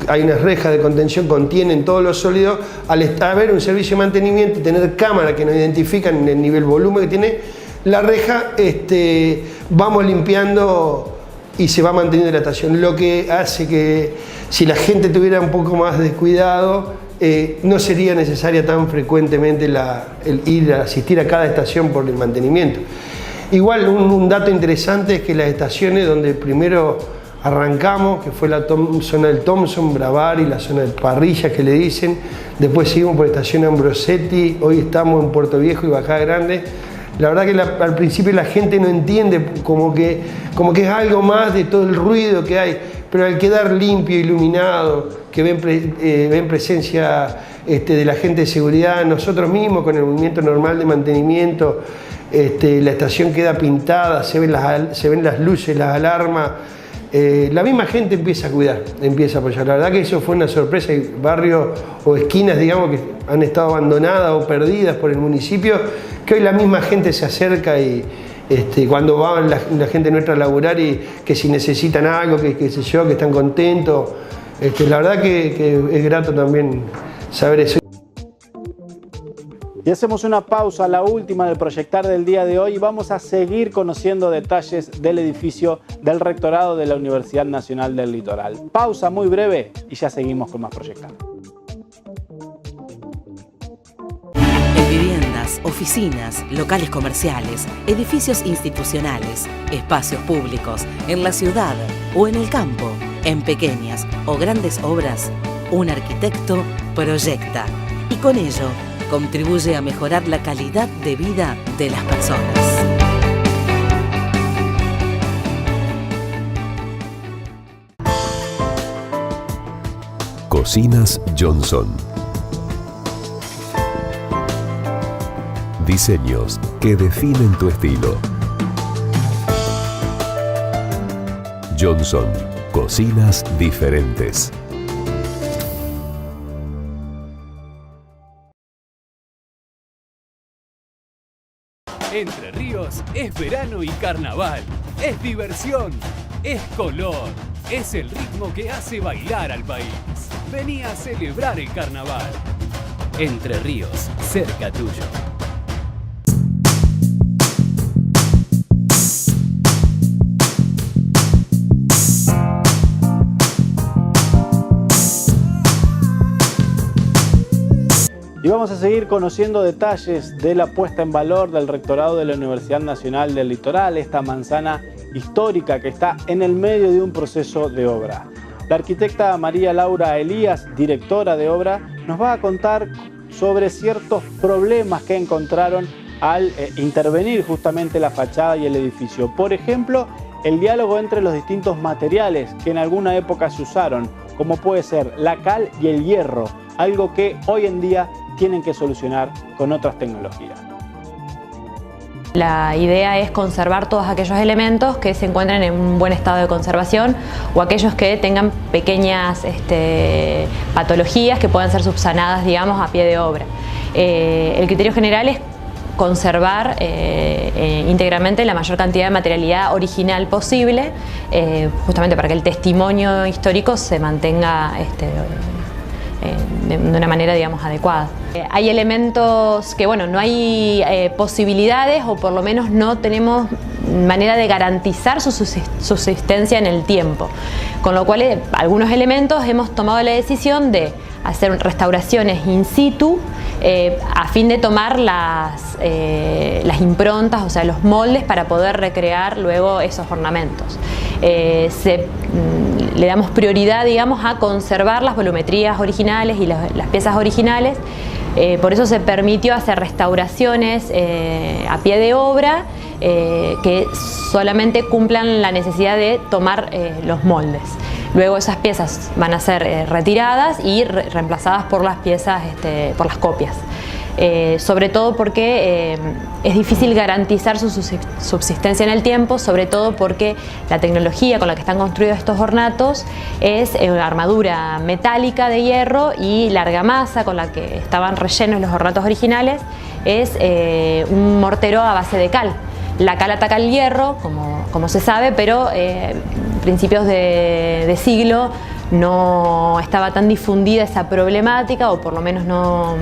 hay unas rejas de contención, contienen todos los sólidos. Al haber un servicio de mantenimiento y tener cámaras que nos identifican el nivel volumen que tiene la reja, vamos limpiando y se va manteniendo la estación, lo que hace que si la gente tuviera un poco más de cuidado, no sería necesaria tan frecuentemente el ir a asistir a cada estación por el mantenimiento. Igual un dato interesante es que las estaciones donde primero arrancamos, que fue la zona del Thompson, Bravar y la zona de Parrillas que le dicen, después seguimos por la estación Ambrosetti, hoy estamos en Puerto Viejo y Bajada Grande. La verdad que al principio la gente no entiende, como que es algo más de todo el ruido que hay, pero al quedar limpio, iluminado, que ven presencia de la gente de seguridad, nosotros mismos con el movimiento normal de mantenimiento, la estación queda pintada, se ven las luces, las alarmas, la misma gente empieza a cuidar, empieza a apoyar. La verdad que eso fue una sorpresa. Hay barrios o esquinas, digamos, que han estado abandonadas o perdidas por el municipio, que hoy la misma gente se acerca y cuando va la gente nuestra a laburar, y que si necesitan algo, que sé yo, que están contentos. La verdad que es grato también saber eso. Y hacemos una pausa, la última del Proyectar del día de hoy, y vamos a seguir conociendo detalles del edificio del Rectorado de la Universidad Nacional del Litoral. Pausa muy breve y ya seguimos con más Proyectar. En viviendas, oficinas, locales comerciales, edificios institucionales, espacios públicos, en la ciudad o en el campo, en pequeñas o grandes obras, un arquitecto proyecta y con ello contribuye a mejorar la calidad de vida de las personas. Cocinas Johnson. Diseños que definen tu estilo. Johnson, cocinas diferentes. Entre Ríos es verano y carnaval, es diversión, es color, es el ritmo que hace bailar al país. Vení a celebrar el carnaval. Entre Ríos, cerca tuyo. Y vamos a seguir conociendo detalles de la puesta en valor del rectorado de la Universidad Nacional del Litoral, esta manzana histórica que está en el medio de un proceso de obra. La arquitecta María Laura Elías, directora de obra, nos va a contar sobre ciertos problemas que encontraron al intervenir justamente la fachada y el edificio. Por ejemplo, el diálogo entre los distintos materiales que en alguna época se usaron, como puede ser la cal y el hierro, algo que hoy en día tienen que solucionar con otras tecnologías. La idea es conservar todos aquellos elementos que se encuentren en un buen estado de conservación o aquellos que tengan pequeñas patologías que puedan ser subsanadas, digamos, a pie de obra. El criterio general es conservar íntegramente la mayor cantidad de materialidad original posible, justamente para que el testimonio histórico se mantenga de una manera, digamos, adecuada. Hay elementos que, bueno, no hay posibilidades o por lo menos no tenemos manera de garantizar su subsistencia en el tiempo, con lo cual algunos elementos hemos tomado la decisión de hacer restauraciones in situ a fin de tomar las improntas, o sea, los moldes para poder recrear luego esos ornamentos. Le damos prioridad, digamos, a conservar las volumetrías originales y las piezas originales. Por eso se permitió hacer restauraciones a pie de obra que solamente cumplan la necesidad de tomar los moldes. Luego esas piezas van a ser retiradas y reemplazadas por las piezas, por las copias. Sobre todo porque es difícil garantizar su subsistencia en el tiempo, sobre todo porque la tecnología con la que están construidos estos ornatos es armadura metálica de hierro, y la argamasa con la que estaban rellenos los ornatos originales es un mortero a base de cal. La cal ataca el hierro, como se sabe, pero principios de siglo no estaba tan difundida esa problemática, o por lo menos no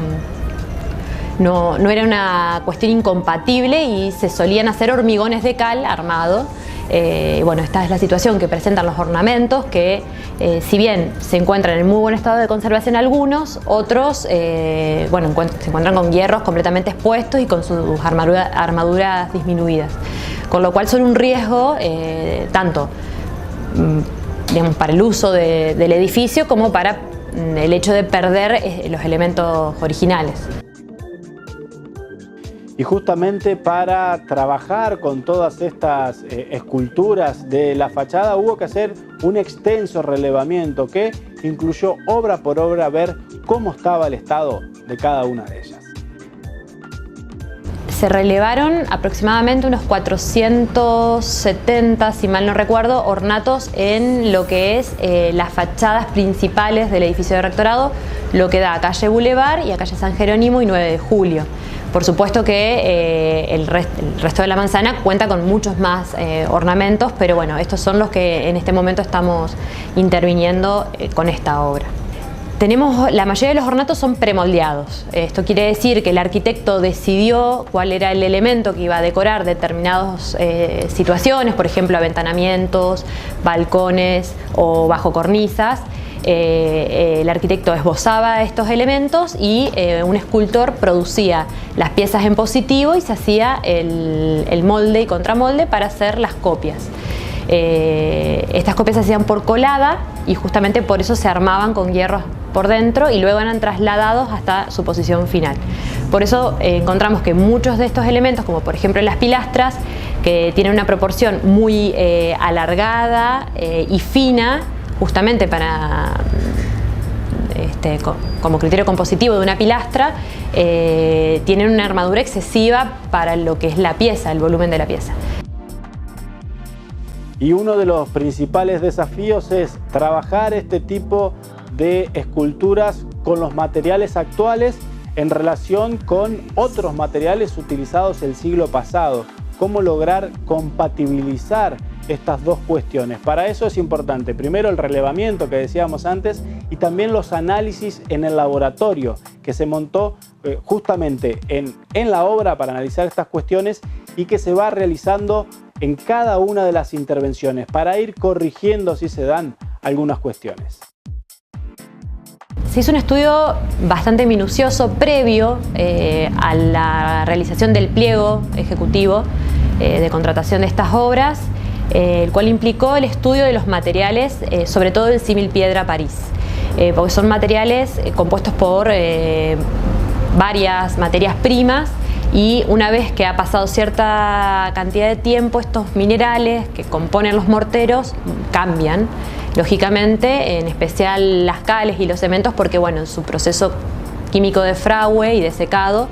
era una cuestión incompatible, y se solían hacer hormigones de cal armado. Bueno, esta es la situación que presentan los ornamentos, que si bien se encuentran en muy buen estado de conservación algunos, otros bueno, se encuentran con hierros completamente expuestos y con sus armaduras disminuidas, con lo cual son un riesgo tanto digamos, para el uso del edificio como para el hecho de perder los elementos originales. Y justamente para trabajar con todas estas esculturas de la fachada hubo que hacer un extenso relevamiento que incluyó obra por obra ver cómo estaba el estado de cada una de ellas. Se relevaron aproximadamente unos 470, si mal no recuerdo, ornatos en lo que es las fachadas principales del edificio de rectorado, lo que da a calle Boulevard y a calle San Jerónimo y 9 de Julio. Por supuesto que el resto de la manzana cuenta con muchos más ornamentos, pero bueno, estos son los que en este momento estamos interviniendo con esta obra. La mayoría de los ornatos son premoldeados. Esto quiere decir que el arquitecto decidió cuál era el elemento que iba a decorar determinadas situaciones, por ejemplo, aventanamientos, balcones o bajo cornisas. El arquitecto esbozaba estos elementos y un escultor producía las piezas en positivo y se hacía el molde y contramolde para hacer las copias. Estas copias se hacían por colada y justamente por eso se armaban con hierros por dentro y luego eran trasladados hasta su posición final. Por eso encontramos que muchos de estos elementos, como por ejemplo las pilastras, que tienen una proporción muy alargada y fina, justamente para como criterio compositivo de una pilastra, tienen una armadura excesiva para lo que es la pieza, el volumen de la pieza. Y uno de los principales desafíos es trabajar este tipo de esculturas con los materiales actuales en relación con otros materiales utilizados el siglo pasado. Cómo lograr compatibilizar estas dos cuestiones. Para eso es importante, primero, el relevamiento que decíamos antes y también los análisis en el laboratorio que se montó justamente en la obra para analizar estas cuestiones y que se va realizando en cada una de las intervenciones para ir corrigiendo si se dan algunas cuestiones. Se hizo un estudio bastante minucioso previo a la realización del pliego ejecutivo de contratación de estas obras, el cual implicó el estudio de los materiales, sobre todo el símil piedra París, porque son materiales compuestos por varias materias primas, y una vez que ha pasado cierta cantidad de tiempo, estos minerales que componen los morteros cambian, lógicamente, en especial las cales y los cementos, porque bueno, en su proceso químico de fragüe y de secado,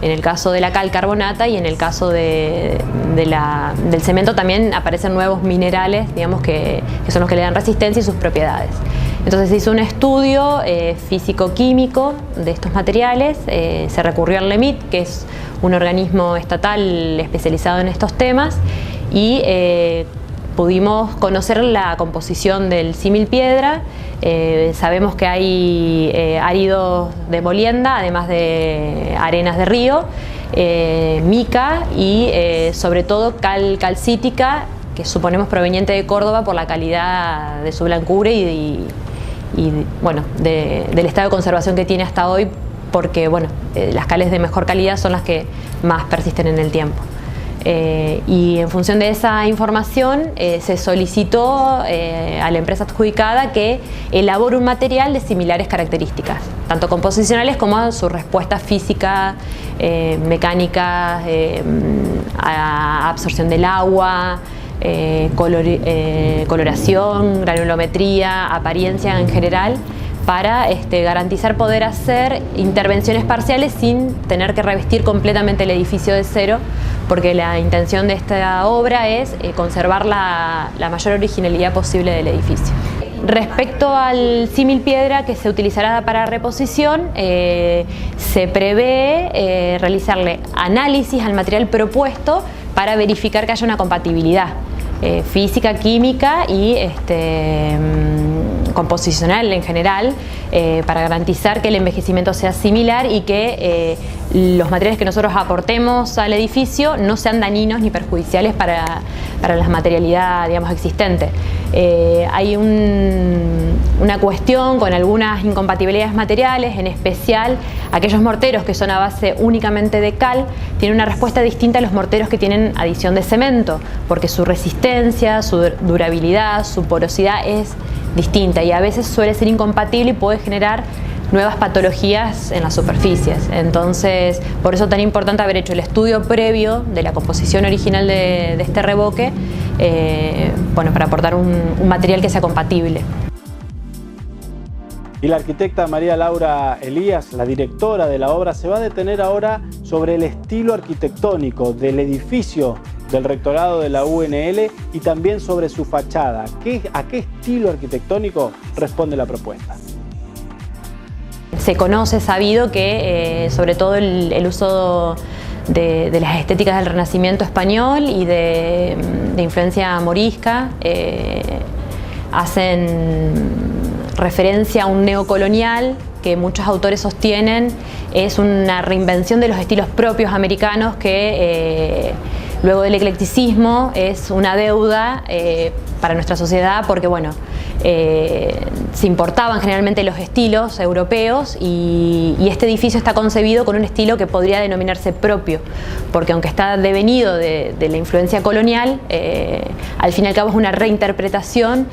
en el caso de la cal, carbonata, y en el caso del cemento también aparecen nuevos minerales, digamos, que son los que le dan resistencia y sus propiedades. Entonces se hizo un estudio físico-químico de estos materiales, se recurrió al LEMIT, que es un organismo estatal especializado en estos temas, y pudimos conocer la composición del símil piedra. Sabemos que hay áridos de molienda, además de arenas de río, mica y sobre todo cal calcítica, que suponemos proveniente de Córdoba por la calidad de su blancura y bueno, del estado de conservación que tiene hasta hoy, porque bueno, las cales de mejor calidad son las que más persisten en el tiempo. Y en función de esa información se solicitó a la empresa adjudicada que elabore un material de similares características, tanto composicionales como su respuesta física, mecánica, a absorción del agua, coloración, granulometría, apariencia en general, para garantizar poder hacer intervenciones parciales sin tener que revestir completamente el edificio de cero, porque la intención de esta obra es conservar la mayor originalidad posible del edificio. Respecto al símil piedra que se utilizará para reposición, se prevé realizarle análisis al material propuesto para verificar que haya una compatibilidad física, química y composicional en general, para garantizar que el envejecimiento sea similar y que los materiales que nosotros aportemos al edificio no sean dañinos ni perjudiciales para la materialidad, digamos, existente. Hay una cuestión con algunas incompatibilidades materiales, en especial aquellos morteros que son a base únicamente de cal, tienen una respuesta distinta a los morteros que tienen adición de cemento, porque su resistencia, su durabilidad, su porosidad es distinta y a veces suele ser incompatible y puede generar nuevas patologías en las superficies. Entonces, por eso es tan importante haber hecho el estudio previo de la composición original de este revoque, bueno, para aportar un material que sea compatible. Y la arquitecta María Laura Elías, la directora de la obra, se va a detener ahora sobre el estilo arquitectónico del edificio del rectorado de la UNL y también sobre su fachada. ¿A qué estilo arquitectónico responde la propuesta? Se conoce, sabido que sobre todo el uso de las estéticas del Renacimiento español y de influencia morisca hacen referencia a un neocolonial que muchos autores sostienen es una reinvención de los estilos propios americanos que luego del eclecticismo es una deuda para nuestra sociedad, porque bueno, se importaban generalmente los estilos europeos y este edificio está concebido con un estilo que podría denominarse propio, porque aunque está devenido de la influencia colonial, al fin y al cabo es una reinterpretación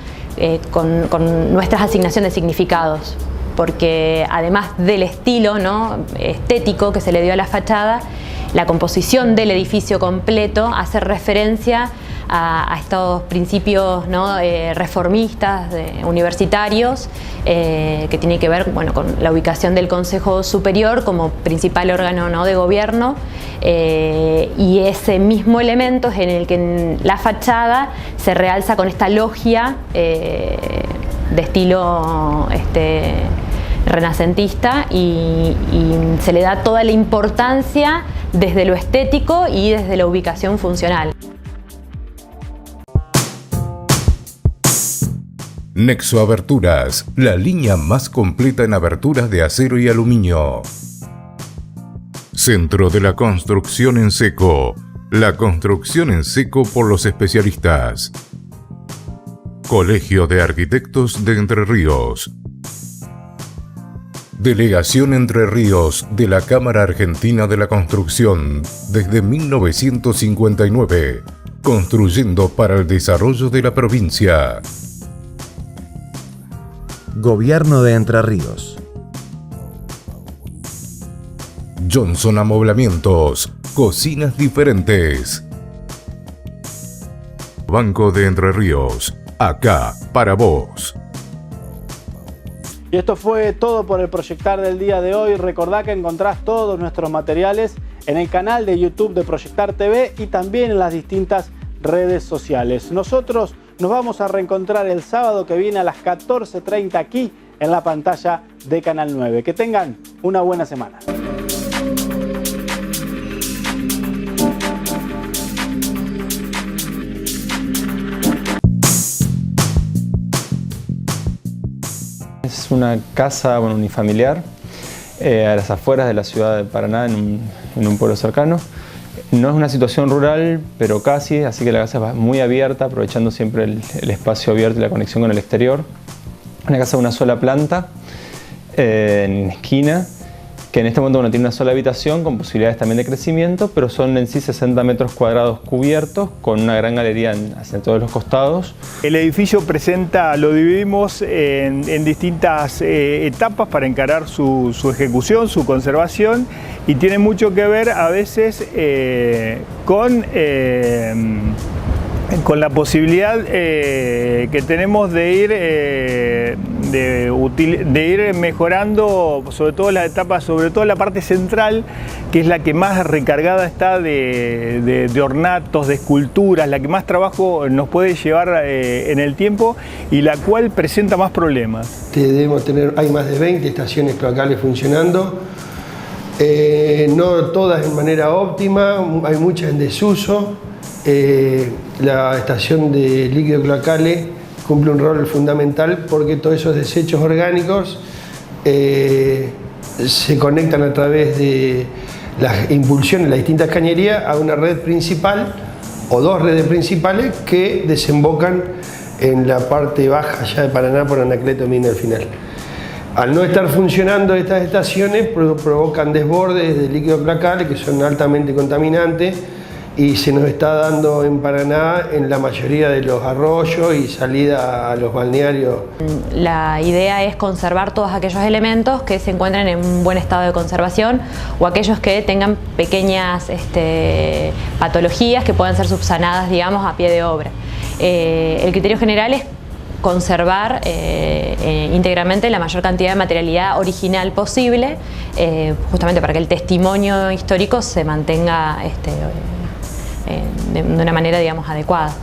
con nuestras asignaciones de significados, porque además del estilo, ¿no?, estético que se le dio a la fachada, la composición del edificio completo hace referencia a estos principios, ¿no?, reformistas, universitarios, que tiene que ver, bueno, con la ubicación del Consejo Superior como principal órgano, ¿no?, de gobierno, y ese mismo elemento es en el que en la fachada se realza con esta logia de estilo renacentista y se le da toda la importancia desde lo estético y desde la ubicación funcional. Nexo Aberturas, la línea más completa en aberturas de acero y aluminio. Centro de la Construcción en Seco. La construcción en seco por los especialistas. Colegio de Arquitectos de Entre Ríos. Delegación Entre Ríos de la Cámara Argentina de la Construcción desde 1959, construyendo para el desarrollo de la provincia. Gobierno de Entre Ríos. Johnson Amoblamientos, cocinas diferentes. Banco de Entre Ríos, acá para vos. Y esto fue todo por el Proyectar del día de hoy. Recordá que encontrás todos nuestros materiales en el canal de YouTube de Proyectar TV y también en las distintas redes sociales. Nosotros nos vamos a reencontrar el sábado que viene a las 14:30 aquí en la pantalla de Canal 9. Que tengan una buena semana. Es una casa unifamiliar a las afueras de la ciudad de Paraná, en un pueblo cercano. No es una situación rural, pero casi, así que la casa es muy abierta, aprovechando siempre el espacio abierto y la conexión con el exterior. Una casa de una sola planta, en esquina, que en este momento tiene una sola habitación con posibilidades también de crecimiento, pero son en sí 60 metros cuadrados cubiertos con una gran galería hacia todos los costados. El edificio presenta, lo dividimos en distintas etapas para encarar su ejecución, su conservación, y tiene mucho que ver a veces con la posibilidad que tenemos de ir mejorando, sobre todo la etapa, sobre todo la parte central, que es la que más recargada está de ornatos, de esculturas, la que más trabajo nos puede llevar en el tiempo y la cual presenta más problemas. Hay más de 20 estaciones cloacales funcionando, no todas en manera óptima, hay muchas en desuso. La estación de líquido cloacales cumple un rol fundamental porque todos esos desechos orgánicos se conectan a través de las impulsiones de las distintas cañerías a una red principal o dos redes principales que desembocan en la parte baja allá de Paraná por Anacleto Mina al final. Al no estar funcionando estas estaciones provocan desbordes de líquido cloacales que son altamente contaminantes y se nos está dando en Paraná en la mayoría de los arroyos y salida a los balnearios. La idea es conservar todos aquellos elementos que se encuentren en un buen estado de conservación o aquellos que tengan pequeñas patologías que puedan ser subsanadas, digamos, a pie de obra. El criterio general es conservar íntegramente la mayor cantidad de materialidad original posible, justamente para que el testimonio histórico se mantenga de una manera, digamos, adecuada.